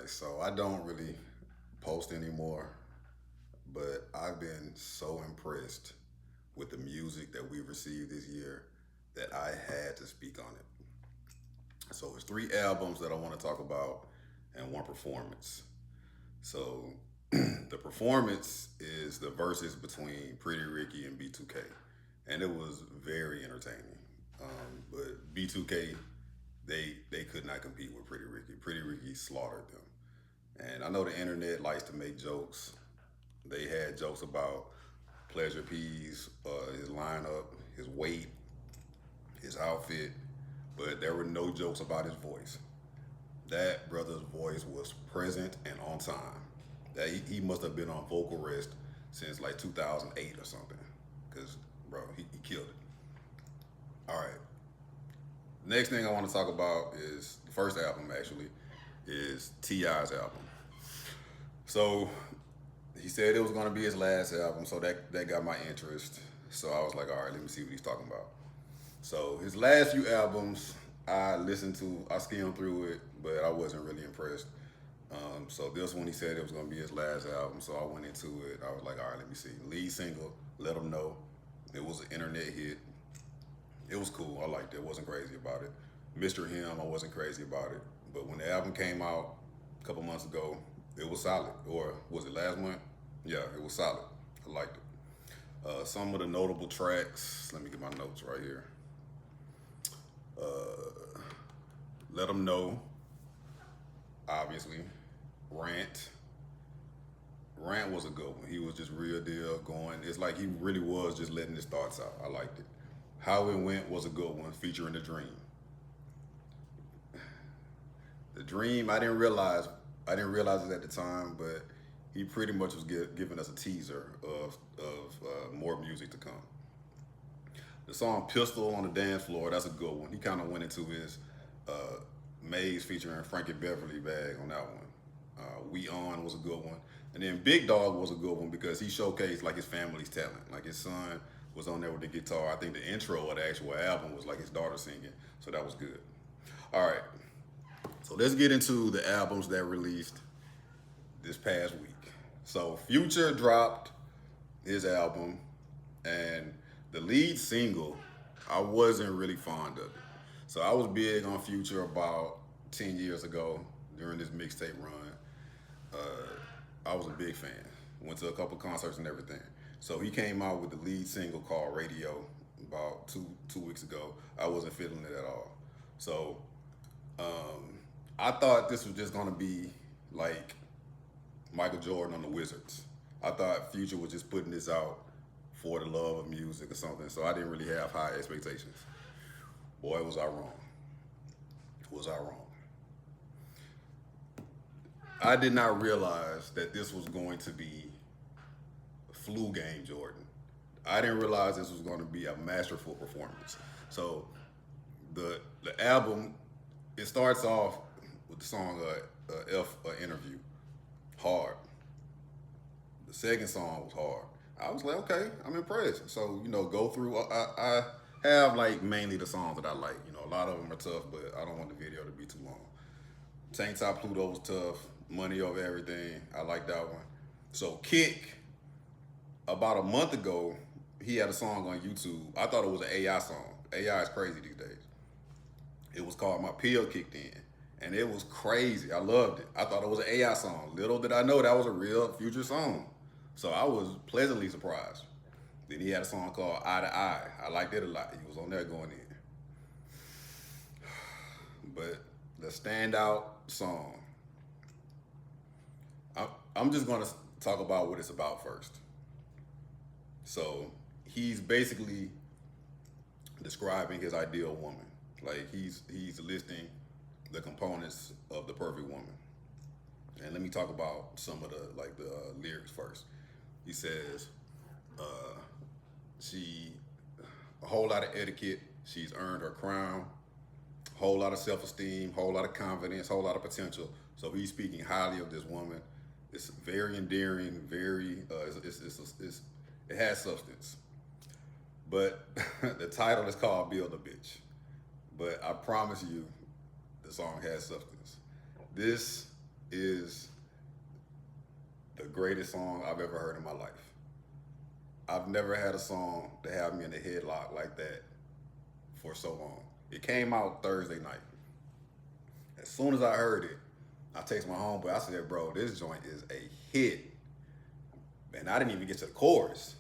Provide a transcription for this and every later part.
right, so I don't really post anymore, but I've been so impressed with the music that we received this year that I had to speak on it. So it's three albums that I want to talk about and one performance. So the performance is the verses between Pretty Ricky and B2K, and it was very entertaining. But B2K, they could not compete with Pretty Ricky. Pretty Ricky slaughtered them. And I know the internet likes to make jokes. They had jokes about Pleasure P's, his lineup, his weight, his outfit, but there were no jokes about his voice. That brother's voice was present and on time. That he must have been on vocal rest since like 2008 or something. Cause bro, he killed it. All right. Next thing I want to talk about is the first album actually is T.I.'s album. So he said it was gonna be his last album, so that got my interest. So I was like, all right, let me see what he's talking about. So his last few albums, I listened to, I skimmed through it, but I wasn't really impressed. So this one, he said it was gonna be his last album, so I went into it. I was like, all right, let me see. Lead single, Let 'Em Know. It was an internet hit. It was cool. I liked it. I wasn't crazy about it. Mr. Him, I wasn't crazy about it. But when the album came out a couple months ago, it was solid. Or was it last month? Yeah, it was solid. I liked it. Some of the notable tracks. Let me get my notes right here. Uh, Let 'Em Know, obviously. Rant. Rant was a good one. He was just real deal going. It's like he really was just letting his thoughts out. I liked it. How It Went was a good one, featuring The Dream. The Dream, I didn't realize it at the time, but he pretty much was giving us a teaser of more music to come. The song Pistol on the Dance Floor, that's a good one. He kind of went into his uh, Maze featuring Frankie Beverly bag on that one. We On was a good one. And then Big Dog was a good one because he showcased like his family's talent. Like his son was on there with the guitar. I think the intro of the actual album was like his daughter singing. So that was good. All right. So let's get into the albums that released this past week. So Future dropped his album, and the lead single, I wasn't really fond of it. So I was big on Future about 10 years ago during this mixtape run. I was a big fan. Went to a couple concerts and everything. So he came out with the lead single called Radio about two weeks ago. I wasn't feeling it at all. So um, I thought this was just gonna be like Michael Jordan on the Wizards. I thought Future was just putting this out for the love of music or something. So I didn't really have high expectations. Boy, was I wrong. Was I wrong? I did not realize that this was going to be flu game Jordan. I didn't realize this was going to be a masterful performance. So the album, it starts off with the song F Interview, hard. The second song was hard. I was like, okay, I'm impressed. So go through. I have like mainly the songs that I like. A lot of them are tough, but I don't want the video to be too long. Tank Top Pluto was tough. Money Over Everything. I like that one. So Kick, about a month ago, he had a song on YouTube. I thought it was an AI song. AI is crazy these days. It was called My Pill Kicked In. And it was crazy. I loved it. I thought it was an AI song. Little did I know that was a real Future song. So I was pleasantly surprised. Then he had a song called Eye to Eye. I liked it a lot. He was on there going in. But the standout song, I'm just going to talk about what it's about first. So he's basically describing his ideal woman. Like he's listing the components of the perfect woman. And let me talk about some of the lyrics first. He says, uh, she a whole lot of etiquette. She's earned her crown. Whole lot of self-esteem. Whole lot of confidence. Whole lot of potential. So he's speaking highly of this woman. It's very endearing. Very it has substance. But the title is called "Build a Bitch." But I promise you, the song has substance. This is the greatest song I've ever heard in my life. I've never had a song to have me in a headlock like that for so long. It came out Thursday night. As soon as I heard it, I texted my homeboy. I said, "Bro, this joint is a hit." And I didn't even get to the chorus.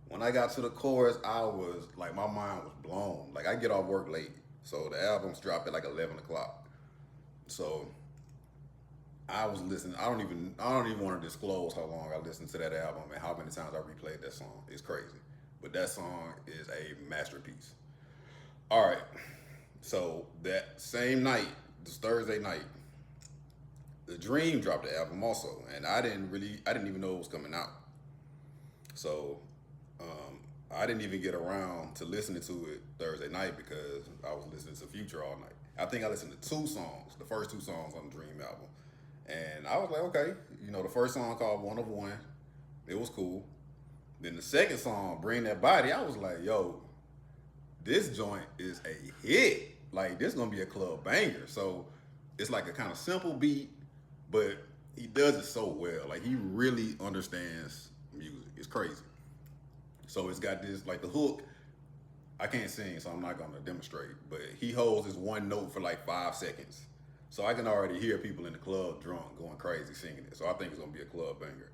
When I got to the chorus, I was like, my mind was blown. Like, I get off work late, so the album's dropped at like 11 o'clock. So I was listening. I don't even want to disclose how long I listened to that album and how many times I replayed that song. It's crazy, but that song is a masterpiece. All right. So that same night, this Thursday night, The Dream dropped the album also, and I didn't even know it was coming out. So I didn't even get around to listening to it Thursday night because I was listening to Future all night. I think I listened to two songs, the first two songs on the Dream album, and I was like, okay, the first song called One of One, it was cool. Then the second song, Bring That Body, I was like, yo, this joint is a hit. Like, this gonna be a club banger. So it's like a kind of simple beat, but he does it so well. Like, he really understands music. It's crazy. So it's got this, like, the hook. I can't sing, so I'm not gonna demonstrate. But he holds this one note for like 5 seconds. So I can already hear people in the club drunk going crazy singing it. So I think it's gonna be a club banger.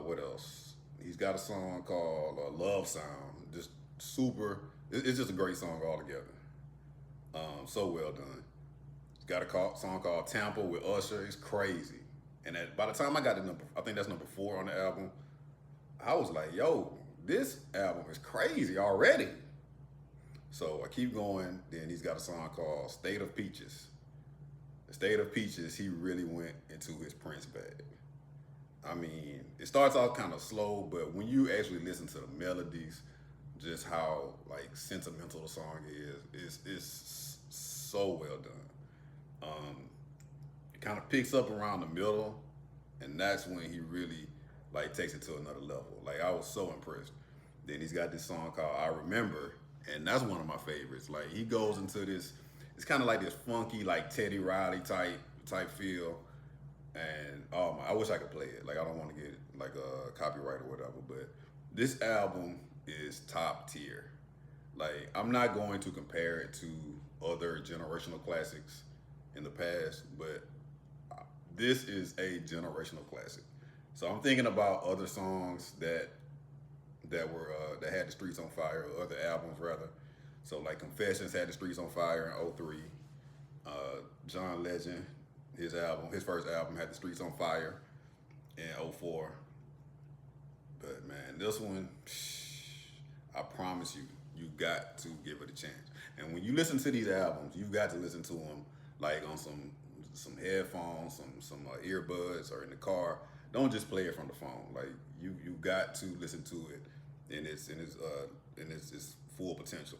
What else? He's got a song called Love Sound. Just super. It's just a great song altogether. So well done. He's got a song called Tampa with Usher. It's crazy. And by the time I got to I think that's number 4 on the album, I was like, yo, this album is crazy already. So I keep going. Then he's got a song called State of Peaches. The State of Peaches, he really went into his Prince bag. I mean, it starts out kind of slow, but when you actually listen to the melodies, just how like sentimental the song is so well done. It kind of picks up around the middle, and that's when he really like takes it to another level. Like, I was so impressed. Then he's got this song called I Remember, and that's one of my favorites. Like, he goes into this, it's kind of like this funky, like Teddy Riley type feel. And oh my, I wish I could play it. Like, I don't want to get like a copyright or whatever, but this album is top tier. Like, I'm not going to compare it to other generational classics in the past, but this is a generational classic. So I'm thinking about other songs that had the streets on fire, or other albums rather. So like Confessions had the streets on fire in '03. John Legend, his first album had the streets on fire in '04. But man, this one, I promise you, you got to give it a chance. And when you listen to these albums, you've got to listen to them like on some headphones, some earbuds, or in the car. Don't just play it from the phone. Like, you got to listen to it in its full potential.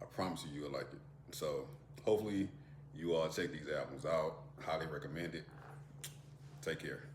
I promise you, you'll like it. So hopefully you all check these albums out. Highly recommend it. Take care.